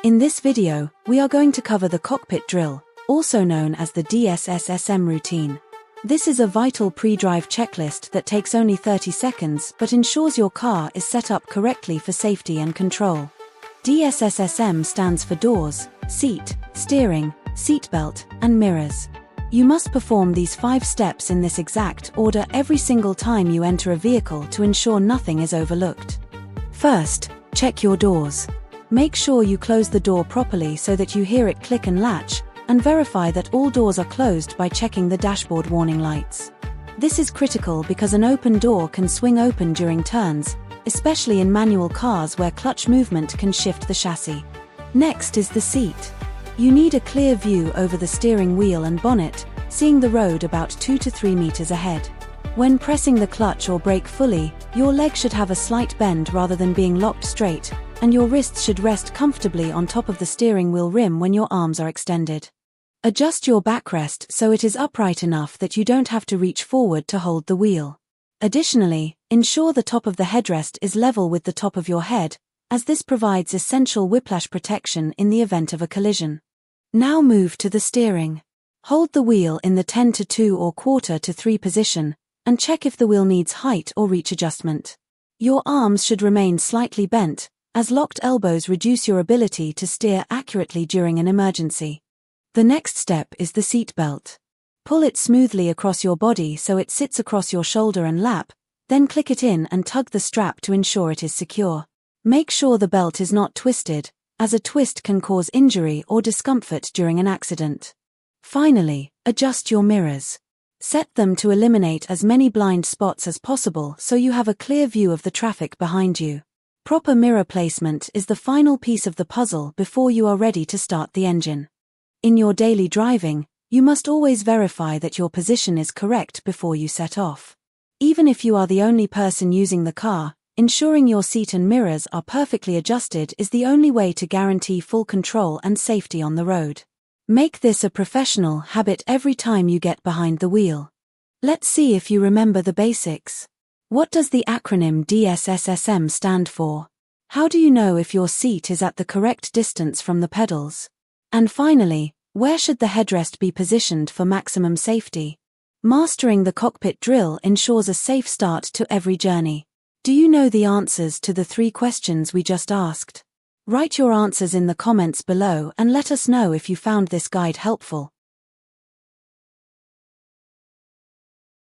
In this video, we are going to cover the cockpit drill, also known as the DSSSM routine. This is a vital pre-drive checklist that takes only 30 seconds but ensures your car is set up correctly for safety and control. DSSSM stands for doors, seat, steering, seatbelt, and mirrors. You must perform these 5 steps in this exact order every single time you enter a vehicle to ensure nothing is overlooked. First, check your doors. Make sure you close the door properly so that you hear it click and latch, and verify that all doors are closed by checking the dashboard warning lights. This is critical because an open door can swing open during turns, especially in manual cars where clutch movement can shift the chassis. Next is the seat. You need a clear view over the steering wheel and bonnet, seeing the road about 2 to 3 meters ahead. When pressing the clutch or brake fully, your leg should have a slight bend rather than being locked straight, and your wrists should rest comfortably on top of the steering wheel rim when your arms are extended. Adjust your backrest so it is upright enough that you don't have to reach forward to hold the wheel. Additionally, ensure the top of the headrest is level with the top of your head, as this provides essential whiplash protection in the event of a collision. Now move to the steering. Hold the wheel in the 10 to 2 or quarter to 3 position, and check if the wheel needs height or reach adjustment. Your arms should remain slightly bent, as locked elbows reduce your ability to steer accurately during an emergency. The next step is the seatbelt. Pull it smoothly across your body so it sits across your shoulder and lap, then click it in and tug the strap to ensure it is secure. Make sure the belt is not twisted, as a twist can cause injury or discomfort during an accident. Finally, adjust your mirrors. Set them to eliminate as many blind spots as possible so you have a clear view of the traffic behind you. Proper mirror placement is the final piece of the puzzle before you are ready to start the engine. In your daily driving, you must always verify that your position is correct before you set off. Even if you are the only person using the car, ensuring your seat and mirrors are perfectly adjusted is the only way to guarantee full control and safety on the road. Make this a professional habit every time you get behind the wheel. Let's see if you remember the basics. What does the acronym DSSSM stand for? How do you know if your seat is at the correct distance from the pedals? And finally, where should the headrest be positioned for maximum safety? Mastering the cockpit drill ensures a safe start to every journey. Do you know the answers to the 3 questions we just asked? Write your answers in the comments below and let us know if you found this guide helpful.